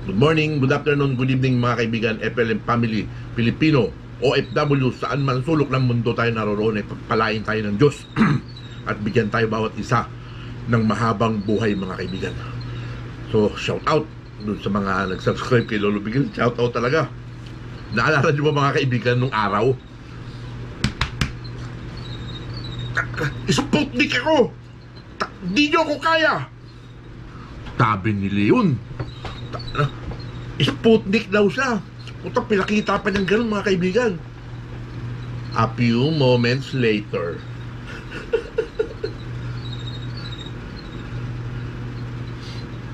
Good morning, good afternoon, good evening mga kaibigan, FLM family, Pilipino, OFW, saan man sulok ng mundo tayo naroroon, ay pagpalain tayo ng Diyos at bigyan tayo bawat isa ng mahabang buhay mga kaibigan. So, shout out dun sa mga nag-subscribe kay Lolo Bigil, shout out talaga. Naalala nyo ba mga kaibigan nung araw? Sputnik ako! Di nyo ako kaya! Sabi ni Leon, Sputnik daw siya. Puta, pinakita pa niyang ganun mga kaibigan. A few moments later.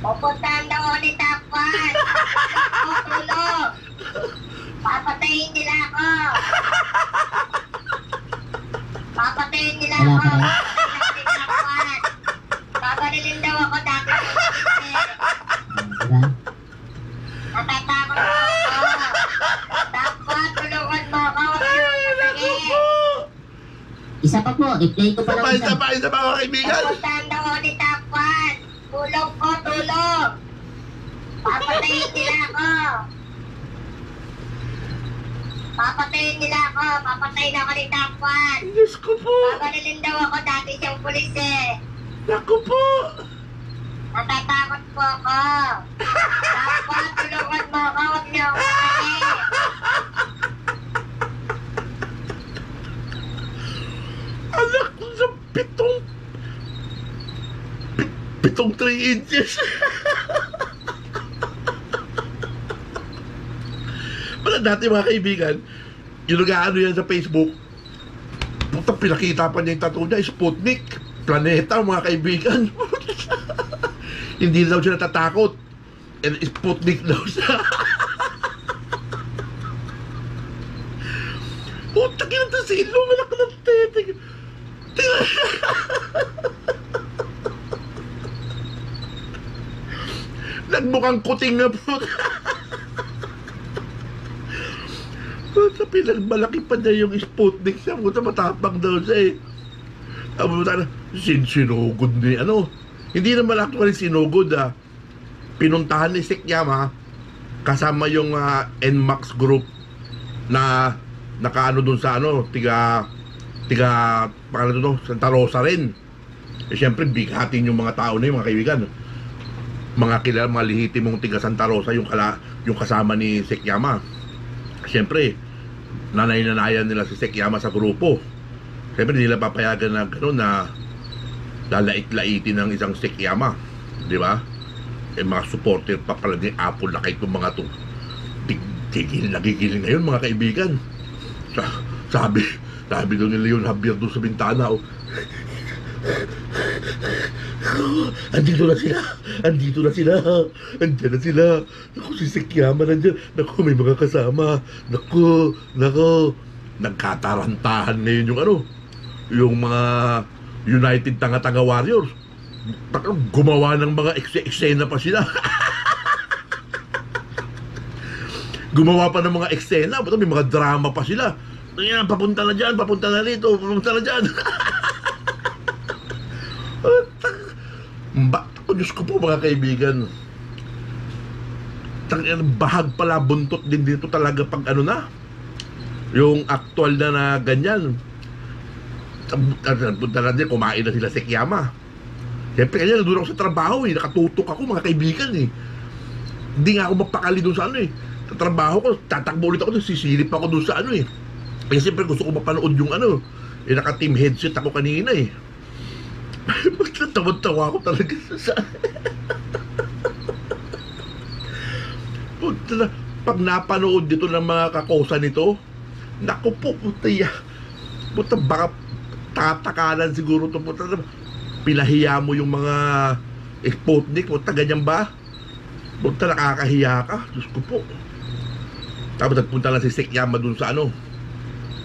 Pupuntahan daw ulit takpan. Tutulog. Papatayin nila ako. Papatayin nila ako. Babarilin daw ako dati. Natatakot mo ako. Takpan, tulungan mo ako. Isa pa po, i-play ko pa lang Isa pa mga kaibigan. Pupuntahan daw ulit takpan. Tulog ko, tulog. Papatayin nila ako. Papatayin nila ako. Papatayin ako ni Takpan. Diyos ko po. Babarilin daw ako, dati siyang pulis eh. Naku po. Natatakot po ako. Takpan, tulungan mo ako. Huwag niyo ako kakain. Anak ko sa pitong 3 inches. Wala dati mga kaibigan, yung nag-ano yan sa Facebook, puta pinakita pa niya yung tattoo niya, Sputnik, planeta mga kaibigan. Hindi daw siya natatakot. And Sputnik daw siya. Puta kinanta si Ilong, anak ko ng tete. Nagmukhang kuting na po. Puta, pinagmalaki pa niya yung Sputnik siya. Puta, matapang daw siya eh. Puta, sinugod ni ano. Hindi naman actually sinugod ah. Pinuntahan ni Sekyama kasama yung NMAX group na nakaano dun sa ano, tiga pangalan doon, Santa Rosa rin. Eh syempre, bighatin yung mga tao na yung mga kaibigan. Mga kilala, mga lihitimong tiga Santa Rosa yung kasama ni Sekyama. Siyempre, nanay-nanayan nila si Sekyama sa grupo. Siyempre, nila papayagan na gano'n na lalait-laitin ng isang Sekyama. Di ba? Eh, mga supporter pa pala ni Apple na kahit ng mga to. Gigil ngayon mga kaibigan. Sabi doon ni Leon Javier doon sa bintana, oh. Andito na sila. Andiyan na sila. Naku, si Sekyama nandiyan. Naku, may mga kasama. Naku. Nagkatarantahan ngayon yung ano, yung mga United Tanga-Tanga Warriors. Gumawa ng mga eksena pa sila. Gumawa pa ng mga eksena. May mga drama pa sila. Ayan, papunta na dyan, papunta na rito, papunta na dyan. Diyos ko po mga kaibigan, bahag pala buntot din dito talaga pag ano na yung actual na ganyan. Punta na dyan, kumain na sila Sekyama. Siyempre kanya nandun ako sa trabaho eh, nakatutok ako mga kaibigan eh. Hindi nga ako mapakali dun sa ano eh. Sa trabaho ko, tatakbo ulit ako dun, sisilip ako dun sa ano eh. Kaya siyempre gusto ko mapanood yung ano eh, naka-team headset ako kanina eh. Magtatawa-tawa ako talaga sa pag napanood dito ng mga kakosa nito, naku po, puta baka tatakalan siguro ito, puta pinahiya mo yung mga Sputnik, puta ganyan ba? Puta nakakahiya ka, Diyos ko po. Tapos nagpunta lang si Sekyama dun sa ano,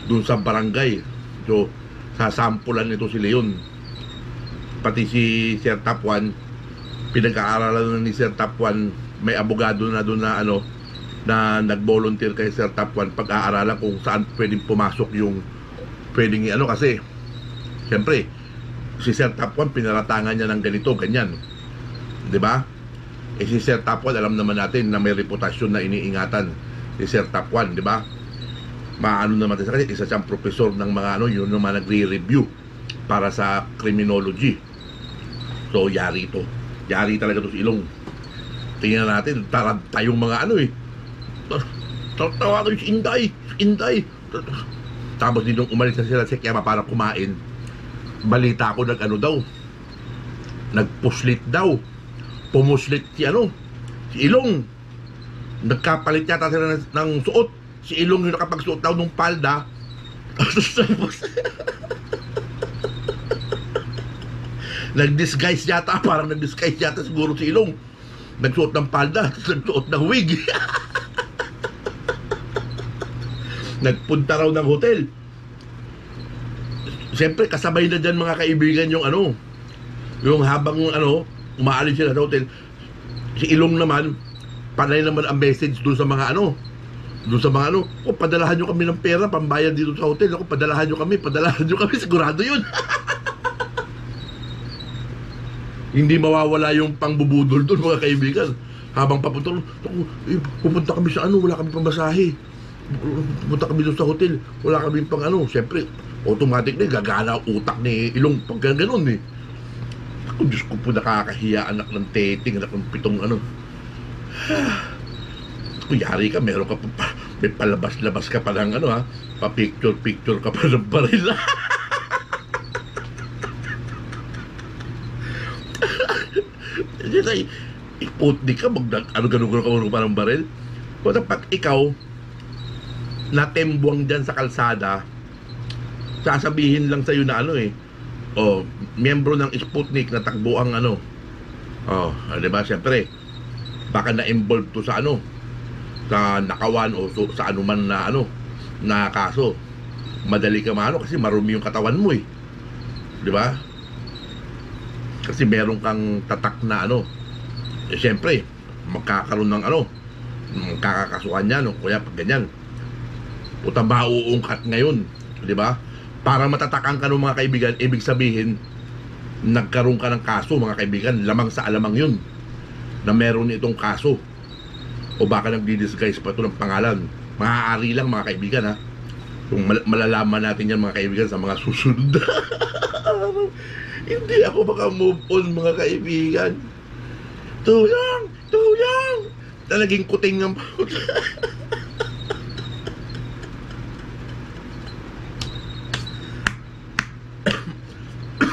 dun sa barangay. So sasampulan nito si Leon, pati si Sir Tapuan. Pinag-aaralan ni Sir Tapuan, may abogado na doon na ano, na nag-volunteer kay Sir Tapuan, pag-aaralan kung saan pwedeng pumasok yung pwedeng ano, kasi siyempre si Sir Tapuan pinaratangan niya ng ganito, ganyan, di ba? Eh si Sir Tapuan, alam naman natin na may reputasyon na iniingatan si Sir Tapuan, di ba? Maano naman sa kanya, isa siyang profesor ng mga ano, yun naman nagre-review para sa criminology. So yari ito. Yari talaga to si Ilong. Tingnan natin, taranta yung mga ano eh. Tawagan si Inday. Tapos din nung umalis na sila sa Kiyama para kumain, balita ko nagpuslit daw. Pumuslit si Ilong. Nagkapalit yata sila ng suot. Si Ilong yung nakapagsuot daw ng palda. Nag-disguise yata, parang nag-disguise yata siguro si Ilong. Nagsuot ng palda, nagsuot ng wig. Nagpunta raw ng hotel. Siyempre kasabay na dyan mga kaibigan yung habang umaalis sila sa hotel, si Ilong naman panay naman ang message doon sa mga padalahan nyo kami ng pera pambayad dito sa hotel. Padalahan nyo kami, sigurado yun. Hindi mawawala yung pangbubudol doon mga kaibigan. Habang pupunta kami sa wala kami pamasahe. Pupunta kami doon sa hotel, wala kami pang siyempre automatic na gagana utak ni Ilong pag gano'n eh. Ako, Diyos ko po, nakakahiya, anak ng teting, anak ng pitong Ako, yari ka, meron ka pa, may palabas-labas ka pa ng pa-picture ka pa ng baril. Iputnik ka, gano'n pa ng baril. Kung pag ikaw natembuang dyan sa kalsada, sasabihin lang sa'yo na miyembro ng Sputnik na takbo ang diba, siyempre baka na-involve to sa sa nakawan o sa anuman na na kaso. Madali ka kasi marumi yung katawan mo diba? Kasi meron kang tatak na siyempre magkakaroon ng magkakakasuhan yan kaya pag ganyan puta mauungkat ngayon, di ba? Para matatakan ka ng mga kaibigan, ibig sabihin nagkaroon ka ng kaso mga kaibigan, lamang sa alamang yun na meron itong kaso o baka nagdi-disguise pa ito ng pangalan. Maaari lang mga kaibigan kung malalaman natin yan mga kaibigan sa mga susunod. Hindi ako maka-move on mga kaibigan. Tulong! Talaging kuting ng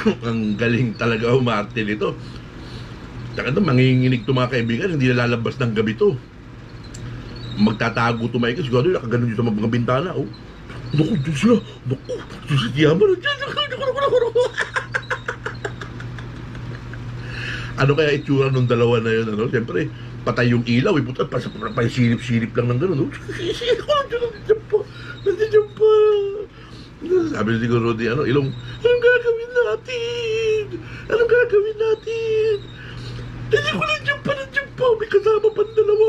ang galing talaga umarte nito. Tsaka manginginig to mga kaibigan, hindi nalalabas ng gabi to. Magtatago to mga kaibigan, siguro nakaganon yun sa mga bintana. Naku, Diyos na. Naku, Diyos na tiyaman. Ano kaya itsura nung dalawa na yun? Siyempre, patay yung ilaw. Puta, silip-silip lang ng gano'n. Nandiyan pa. Sabi siguro di Ilong, anong gagawin natin? Nandiyan pa. May kasama pa ng dalawa.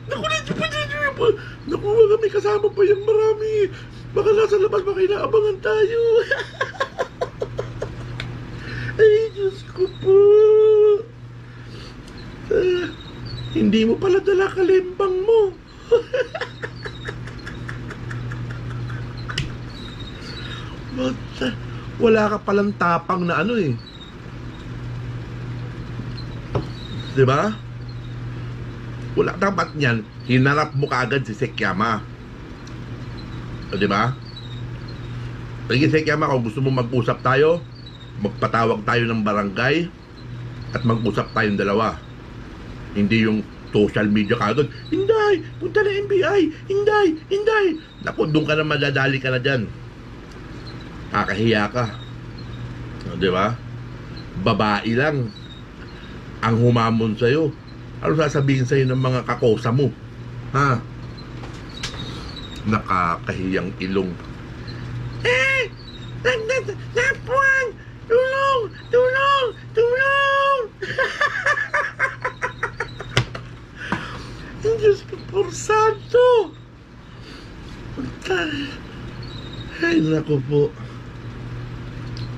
Nandiyan pa. Naku, may kasama pa yung marami. Baka nasa labas, baka inaabangan tayo. Ay, Diyos ko po. Hindi mo pala dala kalimbang mo. Wala ka palang tapang na diba? Wala, dapat niyan hinarap mo kaagad si Sekyama, diba? Sige Sekyama, kung gusto mo mag-usap tayo, magpatawag tayo ng barangay at mag-usap tayong dalawa. Hindi yung social media kaagad, Inday, punta na NBI, Inday. Naku, doon ka na madadali ka na dyan. Kakahiya ka, diba? Babae lang ang humamon sa'yo. Ano sasabihin sa'yo ng mga kakosa mo? Nakakahiyang Ilong. Tapuan! Tulong! Diyos ko por santo! Ay, naku po.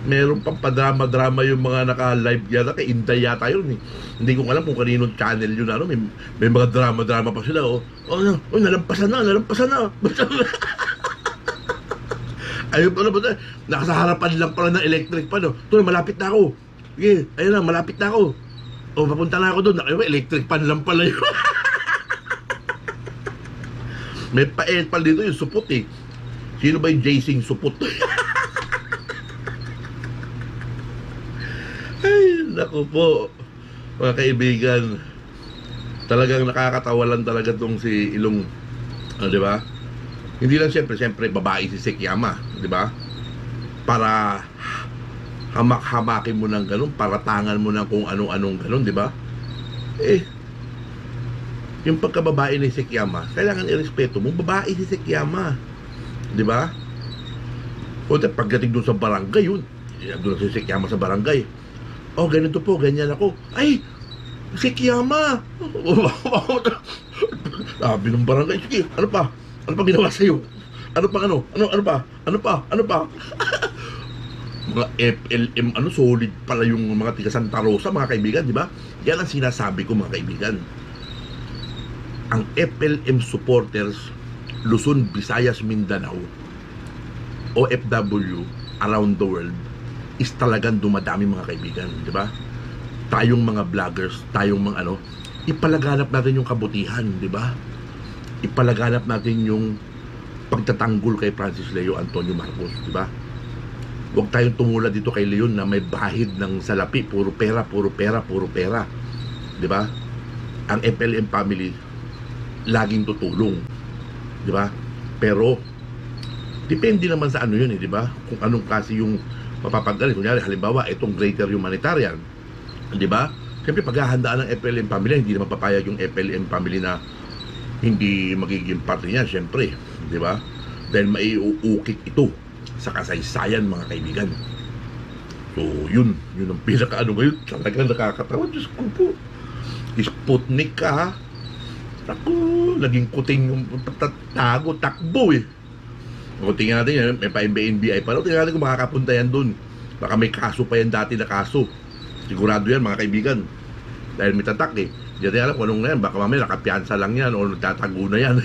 Meron pang padrama-drama yung mga naka-live yata. Kay Inday yata yun Hindi ko alam kung kaninong channel yun, ano, may mga drama-drama pa sila, oh. Oh, nalampasan na. Ayun pala ba, nasa harapan lang pala ng electric pan, oh. Tol, malapit na ako. Sige, ayun na, malapit na ako. Oh, papunta na ako doon. Electric pan lang pala yun. May pa-pal dito yung supot, eh. Sino ba yung Jason supot? Ay, naku po, mga kaibigan, talagang nakakatawa lang talaga tong si Ilong, di ba? Hindi lang siyempre babae si Sekiyama, di ba? Para hamak-hamakin mo ng ganun, paratangan mo ng kung anong-anong ganun, di ba? Yung pagkababae ni Sekiyama, kailangan irespeto mo, babae si Sekiyama, di ba? O pagdating doon sa barangay, yun, doon si Sekiyama sa barangay, oh, ganito po, ganyan ako. Ay, Sekiyama! Sabi ng barangay, sige, ano pa? Ano pa ginawa sa'yo? Ano pa? Ano pa? Mga FLM, solid pala yung mga tiga Santa Rosa, mga kaibigan, di ba? Yan ang sinasabi ko, mga kaibigan. Ang FLM supporters, Luzon, Visayas, Mindanao, OFW, around the world, is talagang dumadami, mga kaibigan, di ba? Tayong mga vloggers, tayong mga ipalaganap natin yung kabutihan, di ba? Ipalaganap natin yung pagtatanggol kay Francis Leo Antonio Marcos, di ba? Huwag tayong tumulad dito kay Leon na may bahid ng salapi, puro pera, di ba? Ang FLM family laging tutulong, di ba? Pero depende naman sa yun, di ba? Kung anong kasi yung mapapagaling. Kunyari, halimbawa, itong greater humanitarian, di ba? Siyempre, paghahandaan ng FLM family, hindi naman papayag yung FLM family na hindi magiging parte niya, siyempre, di ba? Dahil maiuukit ito sa kasaysayan, mga kaibigan. So, yun ang pinaka ngayon, talagang nakakatawa. Diyos ko po, Sputnik ka, ha? Ako, naging kuting yung takbo, eh. Kung tingnan natin yan, may pa-NBI pa. Tingnan natin kung makakapunta yan dun. Baka may kaso pa yan dati na kaso. Sigurado yan, mga kaibigan. Dahil may tatak, eh. Hindi natin alam kung anong na yan. Baka mamaya nakapiansa lang yan o nagtatago na yan.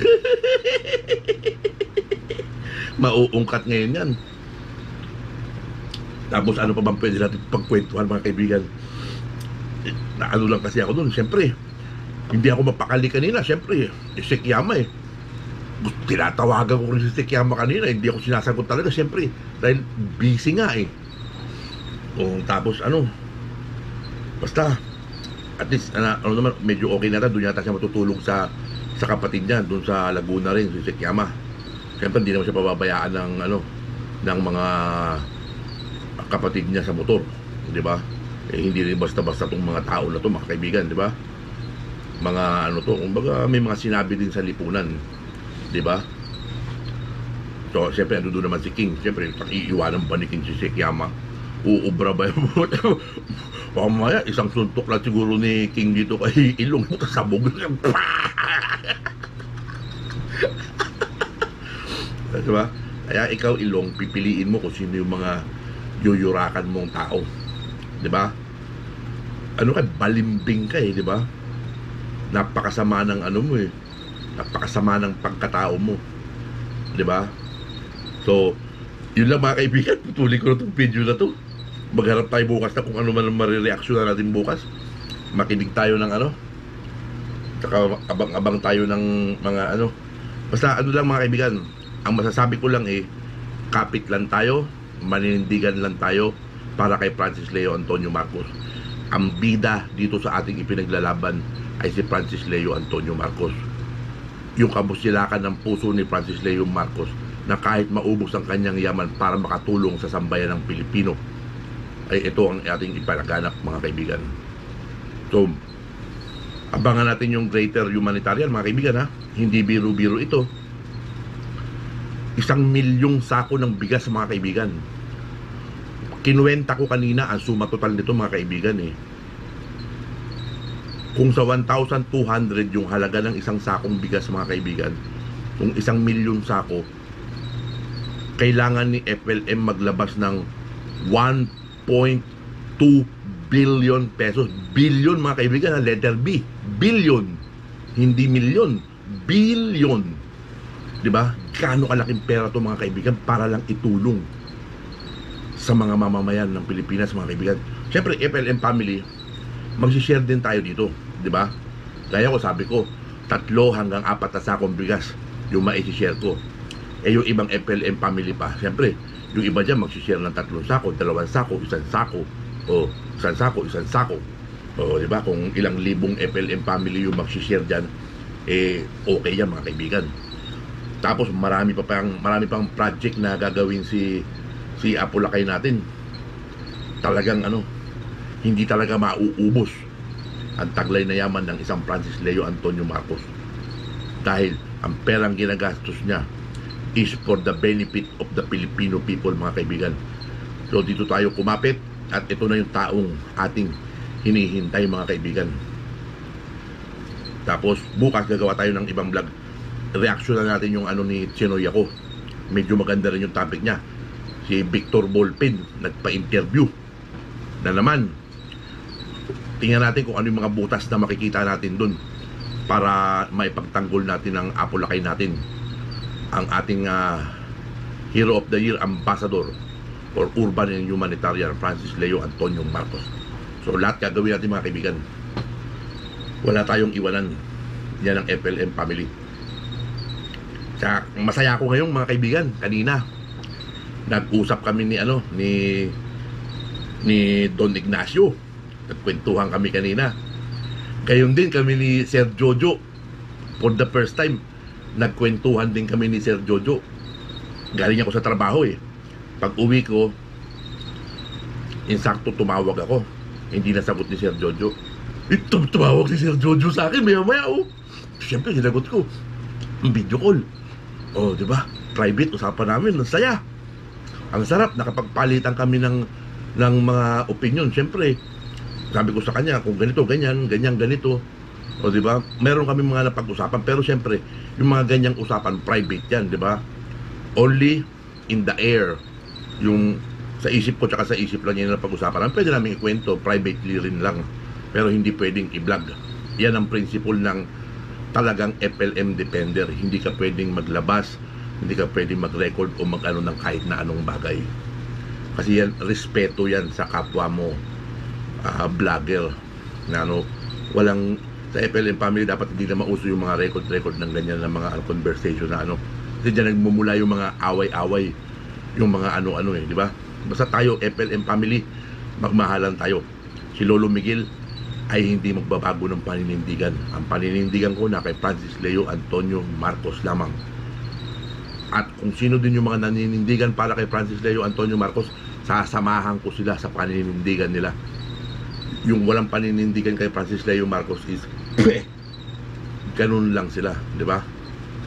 Mauungkat ngayon yan. Tapos ano pa bang pwede natin pagkwentuhan, mga kaibigan? Na lang kasi ako dun. Siyempre, hindi ako mapakali kanina. Siyempre, Sekiyama, eh. Tinatawagan ko rin si Sekiyama kanina, hindi ako sinasagot talaga, siyempre, dahil busy nga, eh. O, tapos basta, at least, naman, medyo okay na rin, doon yata siya matutulog sa kapatid niya, doon sa Laguna rin, si Sekiyama. Siyempre, hindi naman siya pababayaan ng mga kapatid niya sa motor, di ba? Hindi rin basta-basta itong mga tao na to, mga kaibigan, di ba? Mga kumbaga, may mga sinabi din sa lipunan, di ba? So, siyempre, ando doon naman si King. Siyempre, iiwanan ba ni King si Sekiyama? Uubra ba yung pamaya, isang suntok lang siguro ni King dito kay Ilong. Sabog na. Diba? Kaya ikaw, Ilong, pipiliin mo kung sino yung mga yuyurakan mong tao. Diba? Balimbing ka, eh, diba? Napakasama ng mo, eh. Napakasama ng pagkatao mo, di ba? So, yun lang, mga kaibigan. Tutuloy ko na itong video na to. Magharap tayo bukas na kung ano man ang marireaksyon na natin bukas. Makinig tayo ng tsaka abang-abang tayo ng mga basta lang, mga kaibigan. Ang masasabi ko lang, kapit lang tayo, maninindigan lang tayo para kay Francis Leo Antonio Marcos. Ang bida dito sa ating ipinaglalaban ay si Francis Leo Antonio Marcos. Yung kabusilakan ng puso ni Francis Leo Marcos na kahit maubos ang kanyang yaman para makatulong sa sambayan ng Pilipino, ay ito ang ating ipalaganap, mga kaibigan. So, abangan natin yung greater humanitarian, mga kaibigan, ha? Hindi biro-biro ito. 1 milyong sako ng bigas, mga kaibigan. Kinuwenta ko kanina ang suma total nito, mga kaibigan, eh. Kung sa 1,200 yung halaga ng isang sakong bigas, mga kaibigan, kung 1 milyon sako, kailangan ni FLM maglabas ng 1.2 billion pesos. Billion, mga kaibigan, letter B. Billion. Hindi milyon. Billion. Diba? Gaano kalaking pera to, mga kaibigan, para lang itulong sa mga mamamayan ng Pilipinas, mga kaibigan. Siyempre, FLM family, magsishare din tayo dito. Diba? Kaya ko sabi ko, 3 hanggang 4 na sakong bigas yung maisishare ko. Yung ibang FLM family pa, siyempre, yung iba dyan magsishare ng 3 sako, 2 sako, 1 sako, o 1 sako, 1 sako. O, diba? Kung ilang libong FLM family yung magsishare dyan, okay yan, mga kaibigan. Tapos marami pang project na gagawin si Apo Lakay natin. Talagang hindi talaga mauubos ang taglay na yaman ng isang Francis Leo Antonio Marcos. Dahil ang perang ginagastos niya is for the benefit of the Filipino people, mga kaibigan. So dito tayo kumapit at ito na yung taong ating hinihintay, mga kaibigan. Tapos bukas gagawa tayo ng ibang vlog. Reaction na natin yung ni Chinoy ako. Medyo maganda rin yung topic niya. Si Victor Volpin nagpa-interview na naman. Tingnan natin kung ano yung mga butas na makikita natin dun para maipagtanggol natin ang Apo Lakay natin, ang ating Hero of the Year Ambassador for Urban and Humanitarian, Francis Leo Antonio Marcos. So lahat gagawin natin, mga kaibigan. Wala tayong iwanan. Yan ang FLM family. Kaya masaya ako ngayon, mga kaibigan. Kanina nag-usap kami ni Don Ignacio. Nagkwentuhan kami kanina. Gayon din kami ni Sir Jojo. For the first time, nagkwentuhan din kami ni Sir Jojo. Galing ako sa trabaho Pag uwi ko, insakto tumawag ako. Hindi nasagot ni Sir Jojo. Tumawag si Sir Jojo sa akin maya-maya Siyempre, sinagot ko. Video call. Diba? Private, usapan namin. Ang saya. Ang sarap. Nakapagpalitan kami ng mga opinion. Siyempre, sabi ko sa kanya, kung ganito, ganyan, ganito. Diba? Meron kami mga napag-usapan. Pero siyempre, yung mga ganyang usapan, private yan, diba? Only in the air. Yung sa isip ko, tsaka sa isip lang yan napag-usapan. Pwede namin ikwento, privately rin lang. Pero hindi pwedeng i-vlog. Yan ang principle ng talagang FLM Defender. Hindi ka pwedeng maglabas, hindi ka pwedeng mag-record o mag-ano ng kahit na anong bagay. Kasi yan, respeto yan sa kapwa mo vlogger na walang sa FLM family dapat hindi na mauso yung mga record ng ganyan na mga conversation na kasi dyan nagmumula yung mga away-away, yung mga di ba? Basta tayo FLM family, magmahalan tayo. Si Lolo Miguel ay hindi magbabago ng paninindigan. Ang paninindigan ko na kay Francis Leo Antonio Marcos lamang. At kung sino din yung mga naninindigan para kay Francis Leo Antonio Marcos, sasamahan ko sila sa paninindigan nila. Yung walang paninindigan kay Francis Leo Marcos is ganun lang sila, di ba?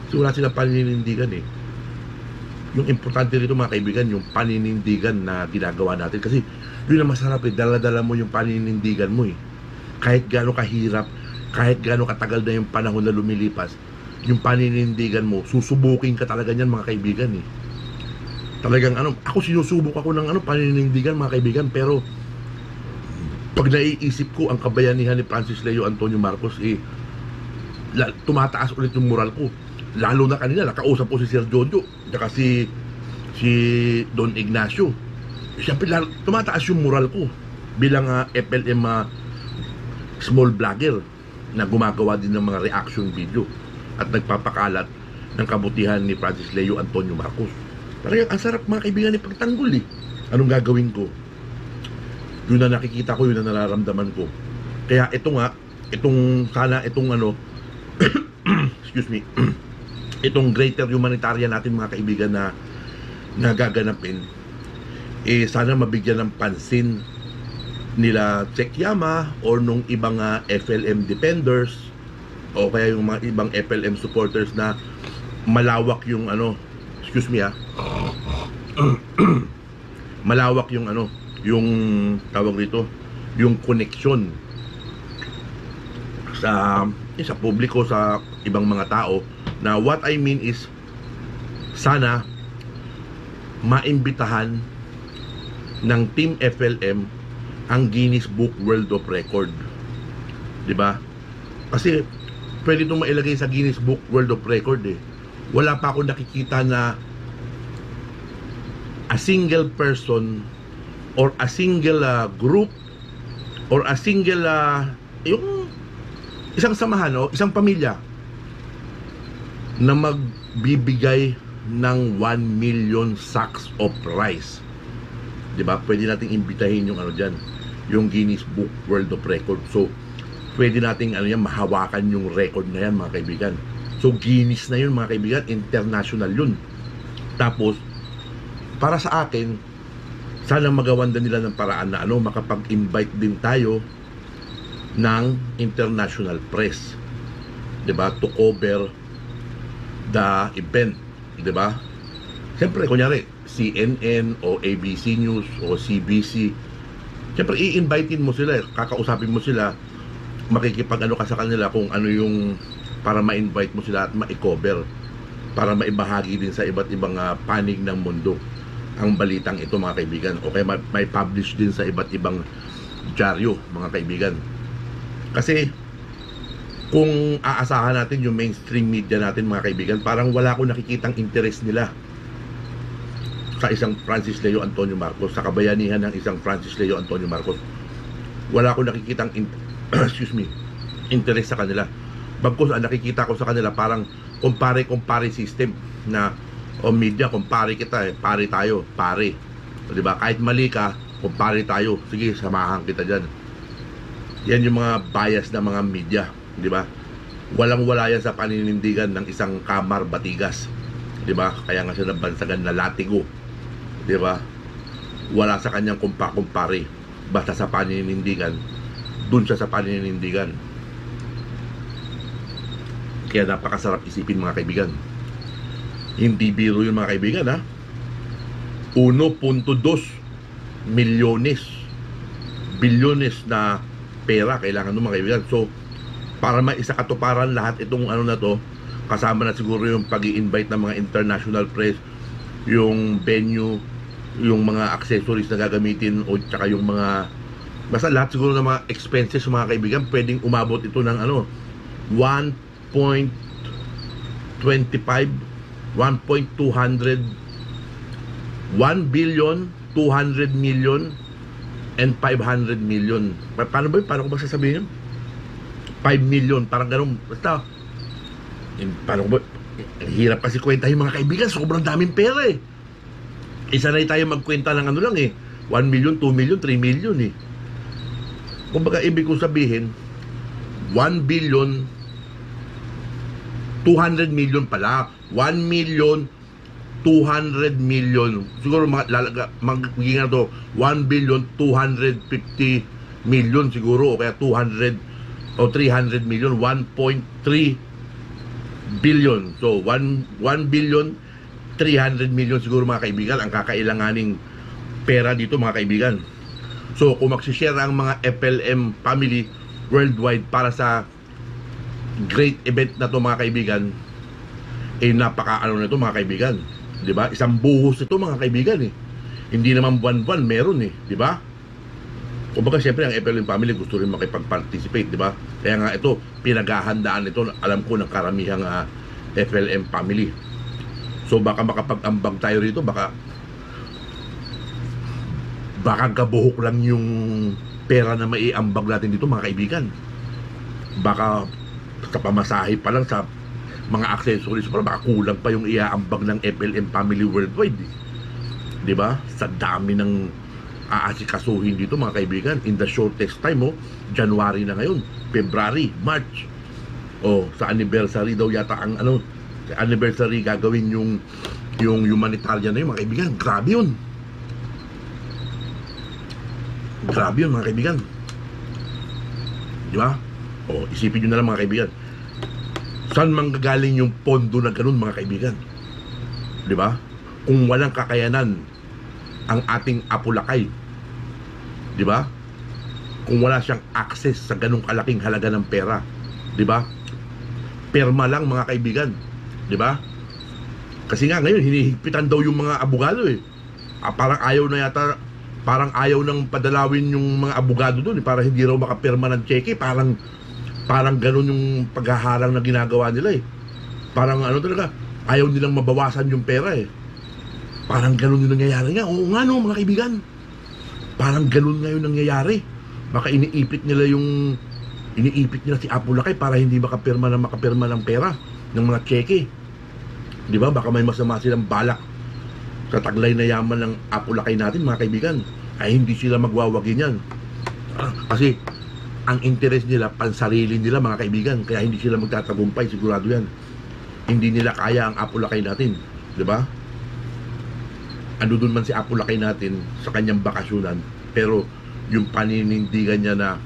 Kasi wala silang paninindigan Yung importante rito, mga kaibigan, yung paninindigan na ginagawa natin. Kasi yun ang masarap dala-dala mo yung paninindigan mo Kahit gaano kahirap, kahit gaano katagal na yung panahon na lumilipas, yung paninindigan mo, susubukin ka talaga niyan, mga kaibigan Talagang ako sinusubok ako ng paninindigan, mga kaibigan, pero pag naiisip ko ang kabayanihan ni Francis Leo Antonio Marcos, tumataas ulit yung moral ko. Lalo na kanina, nakausap ko si Sir Jojo, saka si Don Ignacio. Siyempre, tumataas yung moral ko bilang FLM small vlogger na gumagawa din ng mga reaction video at nagpapakalat ng kabutihan ni Francis Leo Antonio Marcos. Talagang ang sarap, mga kaibigan, pagtanggol Anong gagawin ko? Yun na nakikita ko, yun na nararamdaman ko. Kaya itong excuse me, itong greater humanitarian natin, mga kaibigan, na gaganapin, sana mabigyan ng pansin nila Check Yama or nung ibang FLM defenders o kaya yung mga ibang FLM supporters na malawak yung malawak yung yung tawag dito, yung connection sa publiko, sa ibang mga tao. Na what I mean is, sana maimbitahan ng Team FLM ang Guinness Book World of Record. 'Di ba? Kasi pwede itong mailagay sa Guinness Book World of Record eh. Wala pa ako nakikita na a single person or a single group or a single yung isang samahan o isang pamilya na magbibigay ng 1 million sacks of rice. 'Di ba? Pwede nating imbitahin yung ano diyan, yung Guinness Book World of Record. So pwede nating ano yan, mahawakan yung record na yan, mga kaibigan. So Guinness na yun, mga kaibigan, international yun. Tapos para sa akin, sana magawan din nila ng paraan na ano, makapag-invite din tayo ng international press, 'di ba, to cover the event, 'di ba? Siyempre, kunyari CNN o ABC News o CBC, siyempre i-invitein mo sila, kakausapin mo sila, makikipag-ano ka sa kanila kung ano yung para ma-invite mo sila at ma-cover, para maibahagi din sa iba't ibang panig ng mundo ang balitang ito, mga kaibigan. O kaya may publish din sa iba't ibang dyaryo, mga kaibigan. Kasi kung aasahan natin yung mainstream media natin, mga kaibigan, parang wala akong nakikitang interest nila sa isang Francis Leo Antonio Marcos, sa kabayanihan ng isang Francis Leo Antonio Marcos. Wala akong nakikitang excuse me, interest sa kanila. Bagkus ang nakikita ko sa kanila parang compare system na media, kumpare kita eh, pare tayo, pare. O, diba? Kahit mali ka, kumpare tayo. Sige, samahan kita dyan. Yan yung mga bias ng mga media, diba? Walang-wala yan sa paninindigan ng isang Kamar Batigas, diba? Kaya nga siya nabansagan na latigo, diba? Wala sa kanyang kumpare. Basta sa paninindigan, dun siya sa paninindigan. Kaya napakasarap isipin, mga kaibigan. Hindi biro yun, mga kaibigan, ha? 1.2 bilyones na pera kailangan ng mga kaibigan. So para maisakatuparan lahat itong ano na to, kasama na siguro yung pag-i-invite ng mga international press, yung venue, yung mga accessories na gagamitin, o tsaka yung mga basta lahat siguro ng mga expenses, mga kaibigan. Pwedeng umabot ito ng ano 1.200 1,200,000,000 and 500 million. Paano ba yun? Paano ko ba sasabihin yun? 5 million, parang ganun. Basta paano ko ba? Hirap kasi kwentahin, mga kaibigan. Sobrang daming pera eh. Isanay tayo magkwenta ng ano lang eh, 1 million, 2 million, 3 million eh. Kumbaga ibig kong sabihin 1 billion 200 million pala, 1,200,000,000. Siguro magiging na to 1,250,000,000 siguro, o kaya 200 o 300 million, 1.3 billion. So 1,300,000,000 siguro, mga kaibigan, ang kakailanganing pera dito, mga kaibigan. So kung magsishare ang mga FLM family worldwide para sa great event na to, mga kaibigan, napaka-ano na to, mga kaibigan, di ba? Isang buhos ito, mga kaibigan eh. Hindi naman buwan-buwan meron eh, di ba? Kumbaga siyempre ang FLM family gusto rin makipag-participate, di ba? Kaya nga ito, pinaghahandaan ito, alam ko, ng karamihang FLM family. So baka makapag-ambag tayo rito, baka gabuhok lang yung pera na maiambag natin dito, mga kaibigan. Baka sa pamasahe pa lang, sa mga accessories pa lang, baka kulang pa yung iaambag ng FLM family worldwide eh. Diba? Sa dami ng aasikasuhin dito, mga kaibigan, in the shortest time, January na ngayon, February, March, sa anniversary daw yata ang ano, sa anniversary gagawin yung humanitarian na yun, mga kaibigan. Grabe yun, mga kaibigan, diba? Isipin nyo na lang, mga kaibigan, saan manggagaling yung pondo na ganun, mga kaibigan? Di ba? Kung walang kakayanan ang ating Apulakay, di ba? Kung wala siyang access sa ganung kalaking halaga ng pera, di ba? Perma lang, mga kaibigan, di ba? Kasi nga ngayon hinihigpitan daw yung mga abogado eh. Parang ayaw na yata parang ayaw nang padalawin yung mga abogado doon, para hindi raw makapirma ng cheque. Parang ganun yung paghaharang na ginagawa nila eh. Parang ano talaga, ayaw nilang mabawasan yung pera eh. Parang ganun yung nangyayari nga. Oo nga no, mga kaibigan. Parang ganun nga yung nangyayari. Baka iniipit nila si Apo Lakay para hindi makapirma ng pera, ng mga cheque. Di ba? Baka may masama silang balak sa taglay na yaman ng Apo Lakay natin, mga kaibigan. Ay hindi sila magwawagi niyan. Kasi ang interest nila, pansarili nila, mga kaibigan. Kaya hindi sila magtatagumpay, sigurado yan. Hindi nila kaya ang Apo Lakay natin. Di ba? Ano dun man si Apo Lakay natin sa kanyang bakasyonan. Pero yung paninindigan niya na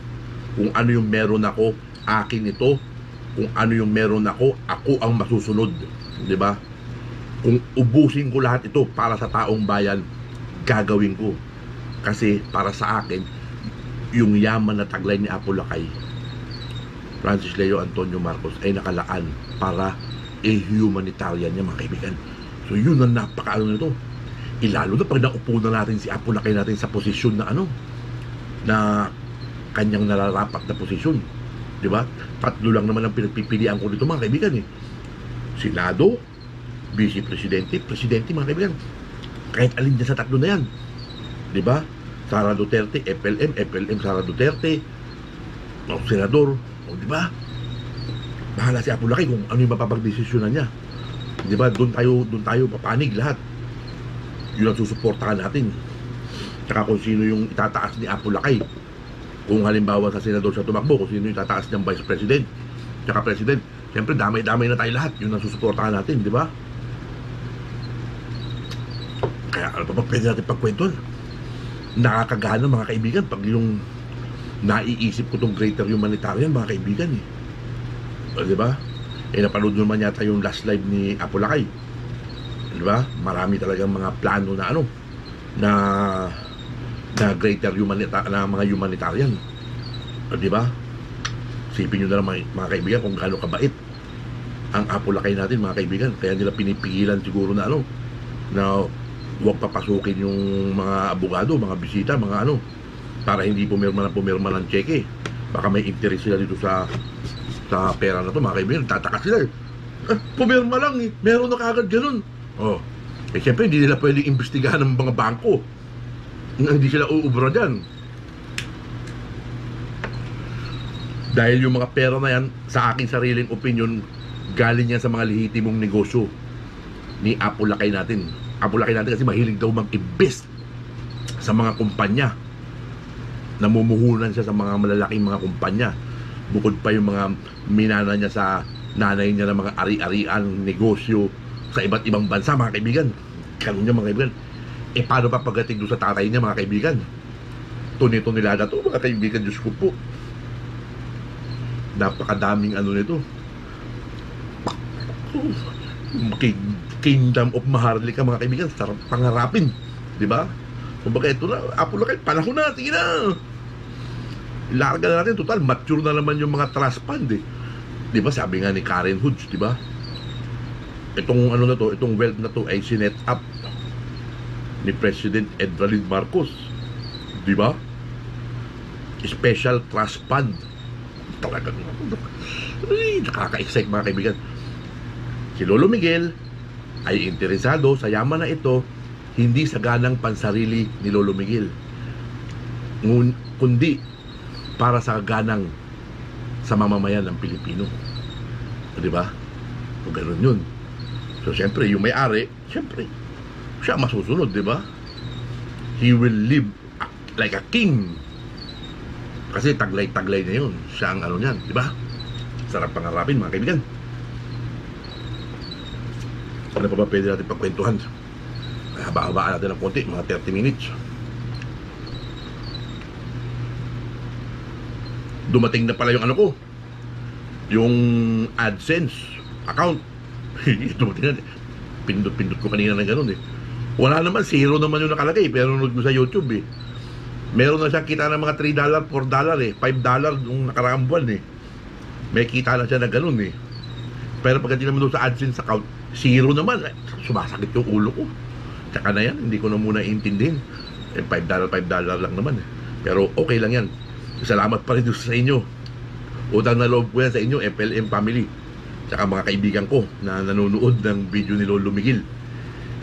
kung ano yung meron ako, akin ito. Kung ano yung meron ako ang masusunod. Di ba? Kung ubusin ko lahat ito para sa taong bayan, gagawin ko. Kasi para sa akin, yung yaman na taglay ni Apo Lakay, Francis Leo Antonio Marcos, ay nakalaan para humanitarian niya, mga kaibigan. So yun ang napakaano nito. Ilalo na pag naupo na natin si Apo Lakay natin sa posisyon na na kanyang nararapat na posisyon. Di ba? Tatlo lang naman ang pinagpipilian ko dito, mga kaibigan eh. Senado, Vice Presidente, Presidente, mga kaibigan. Kahit alin dyan sa tatlo na yan. Di ba? Sara Duterte, FLM Sara Duterte, Senador, di ba? Bahala si Apo Lakay kung ano yung mapapagdesisyonan niya. Di ba? Doon tayo papanig lahat. Yun ang susuportahan natin. Tsaka kung sino yung itataas ni Apo Lakay. Kung halimbawa sa senador sa tumakbo, kung sino yung itataas niyang Vice President, tsaka President, siyempre damay-damay na tayo lahat. Yun ang susuportahan natin, di ba? Kaya ano pa pwede natin pagkwentuhan? Nakakagana, mga kaibigan, pag yung naiisip ko tong greater humanitarian, mga kaibigan eh. O, di ba? Napanood naman yata yung last live ni Apo Lakay. Di ba? Marami talagang mga plano na na greater na mga humanitarian. O, di ba? Sipin nyo na lang, mga kaibigan, kung gaano kabait ang Apo Lakay natin, mga kaibigan. Kaya nila pinipigilan siguro na na huwag papasukin yung mga abogado, mga bisita, mga para hindi pumirma ng cheque. Baka may interest sila dito sa pera na to, mga kaibigan. Tataka sila eh. Pumirma lang eh. Meron na kagad ganun. Siyempre hindi nila pwedeng imbestigahan ng mga bangko. Hindi sila uubra dyan. Dahil yung mga pera na yan, sa aking sariling opinion, galing yan sa mga lehitimong negosyo ni Apo Lakay natin. Apo Lakay natin kasi mahilig daw mag-invest sa mga kumpanya. Namumuhunan siya sa mga malalaking mga kumpanya. Bukod pa yung mga minana niya sa nanay niya ng mga ari-arian, negosyo sa iba't ibang bansa, mga kaibigan. Ganun niya, mga kaibigan. Paano pa pagdating doon sa tatay niya, mga kaibigan? Tuni-tunilada to, mga kaibigan. Diyos ko po. Napakadaming nito. Kingdom of Maharlika, mga kaibigan. Sarap pangarapin. Diba? Kumbaga ito na, Apo Lakay, panahon na, sige na. Larga na natin, total, mature na naman yung mga trust fund eh. Diba, sabi nga ni Karen Hoods, diba? Itong na to, itong wealth na to ay sinet up ni President Edwin Marcos. Diba? Special trust fund. Talagang nakaka-excite, mga kaibigan. Si Lolo Miguel ay interesado sa yaman na ito, hindi sa ganang pansarili ni Lolo Miguel, kundi para sa ganang sa mamamayan ng Pilipino. Diba? O ganun yun. So siyempre yung may-ari, siyempre siya masusunod, diba? He will live like a king. Kasi taglay-taglay na yun. Siya ang niyan, diba? Sarap pangarapin, mga kaibigan. Ano pa ba pwede natin pagkwentuhan? Haba-habaan natin ng konti, mga 30 minutes. Dumating na pala yung ko, yung AdSense account. Dumating na. Pindot-pindot ko kanina ng ganun eh. Wala naman, zero naman yung nakalagay. Pero nung sa YouTube eh, meron na siya kita ng mga $3, $4 eh, $5 nung nakaraang buwan eh. May kita na siya na ganun eh. Pero pagdating naman doon sa AdSense account, zero naman. Sumasakit yung ulo ko. Tsaka na yan, hindi ko na muna intindihin. Eh, $5 lang naman eh. Pero okay lang yan. Salamat pa rin doon sa inyo. Utang na loob ko yan sa inyo, FLM family. Tsaka mga kaibigan ko na nanonood ng video ni Lolo Miguel.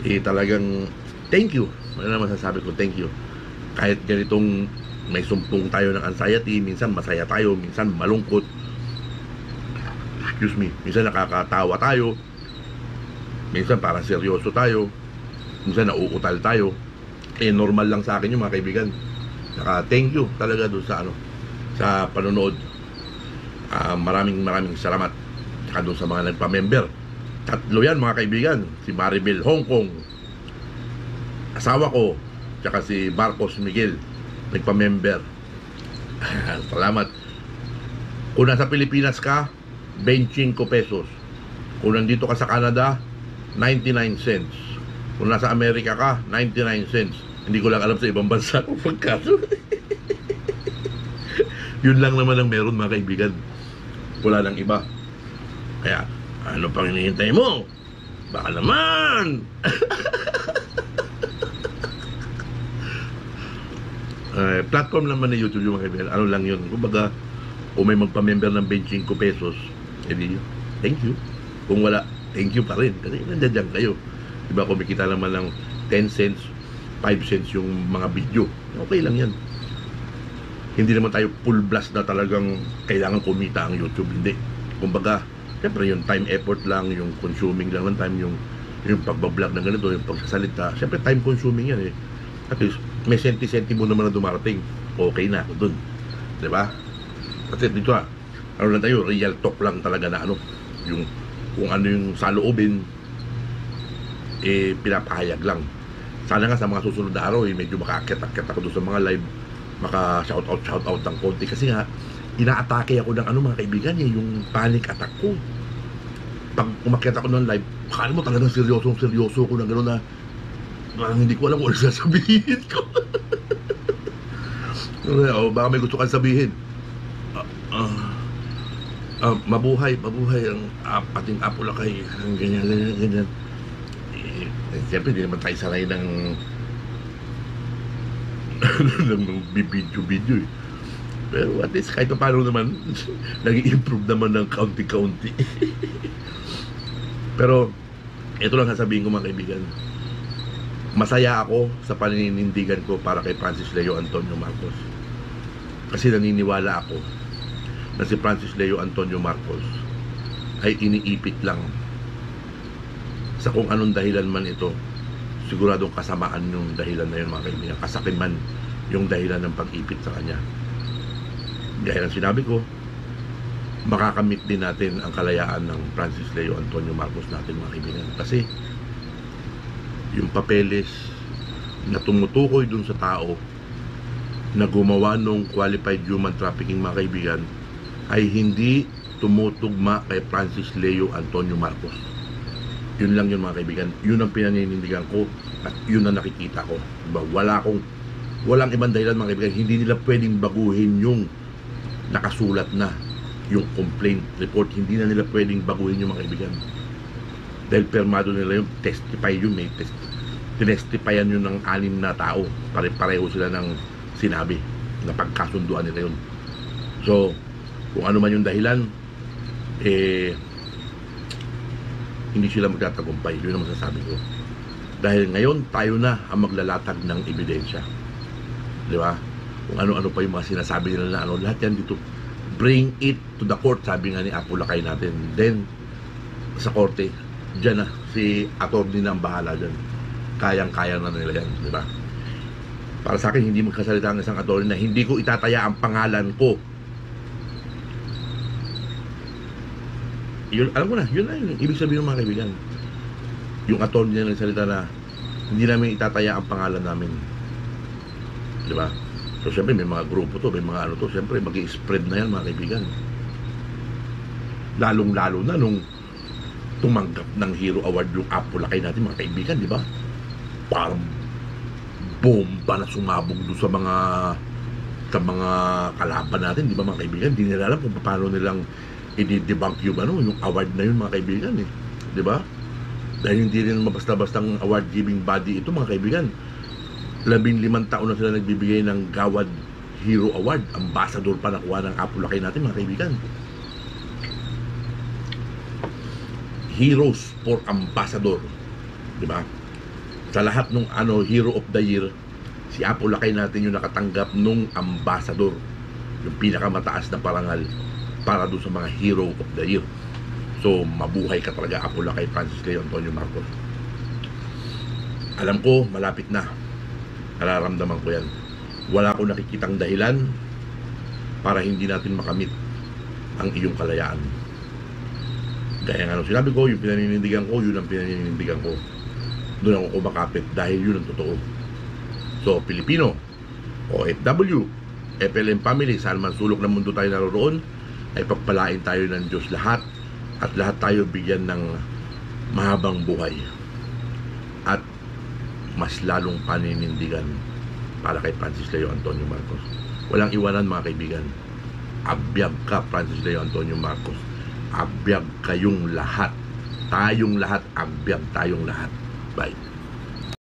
Eh talagang thank you. Ano naman sasabi ko, thank you. Kahit ganitong may sumpong tayo ng anxiety, minsan masaya tayo, minsan malungkot. Excuse me. Minsan nakakatawa tayo. Minsan parang seryoso tayo. Minsan nauutal tayo. Eh normal lang sa akin yung mga kaibigan. Saka thank you talaga doon sa sa panonood. Maraming salamat. Saka doon sa mga nagpa-member. 3 yan mga kaibigan. Si Maribel Hong Kong, asawa ko, saka si Marcos Miguel, nagpa-member. Salamat. Kung nasa Pilipinas ka, 25 pesos. Kung nandito ka sa Canada, 99 cents. Kung nasa Amerika ka, 99 cents. Hindi ko lang alam sa ibang bansa kung pagkaso. Yun lang naman ang meron mga kaibigan. Wala nang iba. Kaya, ano pang hinihintay mo? Baka naman! Platform naman ng YouTube yung mga kaibigan. Ano lang yun? Kumbaga, kung may magpa-member ng 25 pesos, edi, thank you. Kung wala, thank you pa rin. Kasi nandiyan kayo. Diba, kumikita naman ng 10 cents, 5 cents yung mga video. Okay lang yan. Hindi naman tayo full blast na talagang kailangan kumita ang YouTube. Hindi. Kumbaga, siyempre yung time effort lang, yung consuming lang ng time, yung pagbablog ng ganito, yung pagsasalita. Siyempre time consuming yan eh. At least, may senti-senti mo naman na dumarating. Okay na ako dun. Diba? Kasi dito ano lang tayo, real talk lang talaga na yung kung ano yung saloobin, eh, pinapahayag lang. Sana nga sa mga susunod na araw, eh, medyo maka-akit-akit ako doon sa mga live, maka-shoutout ng konti. Kasi nga, inaatake ako ng mga kaibigan, eh, yung panic attack ko. Pag umakyat ako ng live, akala mo talagang seryoso ko na gano'n na parang hindi ko alam kung ano sasabihin ko. Baka may gusto kang sabihin. Mabuhay ang ating Apulakay, ang ganyan. Siyempre, hindi naman tayo sanay ng video eh. Pero at least kahit paano naman, nag-i-improve naman ng kaunti-kaunti. Pero, ito lang sasabihin ko mga kaibigan. Masaya ako sa paninindigan ko para kay Francis Leo Antonio Marcos. Kasi naniniwala ako na si Francis Leo Antonio Marcos ay iniipit lang sa kung anong dahilan man ito. Siguradong kasamaan yung dahilan na yun mga kaibigan. Kasakin man yung dahilan ng pag-ipit sa kanya. Gaya ng sinabi ko, makakamit din natin ang kalayaan ng Francis Leo Antonio Marcos natin mga kaibigan. Kasi yung papeles na tumutukoy dun sa tao na gumawa ng qualified human trafficking mga kaibigan ay hindi tumutugma kay Francis Leo Antonio Marcos. Yun lang yun mga kaibigan. Yun ang pinaninindigan ko at yun ang nakikita ko. Diba? Walang ibang dahilan mga kaibigan. Hindi nila pwedeng baguhin yung nakasulat na yung complaint report. Hindi na nila pwedeng baguhin yung mga kaibigan. Dahil permado nila yung testify yun. May tinestifyan yun ng 6 na tao. Pare-pareho sila ng sinabi na pagkasunduan nila yun. So, kung ano man yung dahilan, hindi sila magtatagumpay. Yun ang masasabi ko. Dahil ngayon, tayo na ang maglalatag ng ebidensya. Di ba? Kung ano-ano pa yung mga sinasabi nila na lahat yan dito. Bring it to the court, sabi nga ni Apulakay natin. Then, sa korte, dyan na, si attorney na ang bahala dyan. Kayang-kaya na nila yan. Di ba? Para sa akin, hindi magkasalita ang isang attorney na hindi ko itataya ang pangalan ko. Yun, alam ko na, yun na yun. Ibig sabihin ng mga kaibigan. Yung attorney na nagsalita na hindi namin itataya ang pangalan namin. Di ba? So, siyempre, may mga grupo to, may mga to. Siyempre, mag-i-spread na yan, mga kaibigan. Lalong-lalo na nung tumanggap ng Hero Award yung Apulakay natin, mga kaibigan, di ba? Parang bomba na sumabog doon sa mga kalaban natin, di ba mga kaibigan? Hindi nila alam kung paano nilang i-debunk yung award na yun mga kaibigan eh. Di ba? Dahil hindi rin basta-bastang award giving body ito mga kaibigan. 15 taon na sila nagbibigay ng Gawad Hero Award. Ambassador pa nakuha ng Apulakay natin, mga kaibigan. Heroes for Ambassador, di ba? Sa lahat ng Hero of the Year, si Apulakay natin yung nakatanggap nung Ambassador, yung pinakamataas na parangal para doon sa mga Hero of the Year. So mabuhay ka talaga, Apulakay Francis Leo Antonio Marcos. Alam ko malapit na, nararamdaman ko yan. Wala akong nakikitang dahilan para hindi natin makamit ang iyong kalayaan. Gaya nga sinabi ko, yung pinaninindigan ko, yun ang pinaninindigan ko. Doon ako kumakapit dahil yun ang totoo. So, Pilipino, OFW, FLM family, saan man sulok ng mundo tayo naroon, ay pagpalain tayo ng Diyos lahat at lahat tayo bigyan ng mahabang buhay at mas lalong paninindigan para kay Francis Leo Antonio Marcos. Walang iwanan, mga kaibigan. Abiyag ka, Francis Leo Antonio Marcos. Abiyag kayong lahat. Tayong lahat, abiyag tayong lahat. Bye.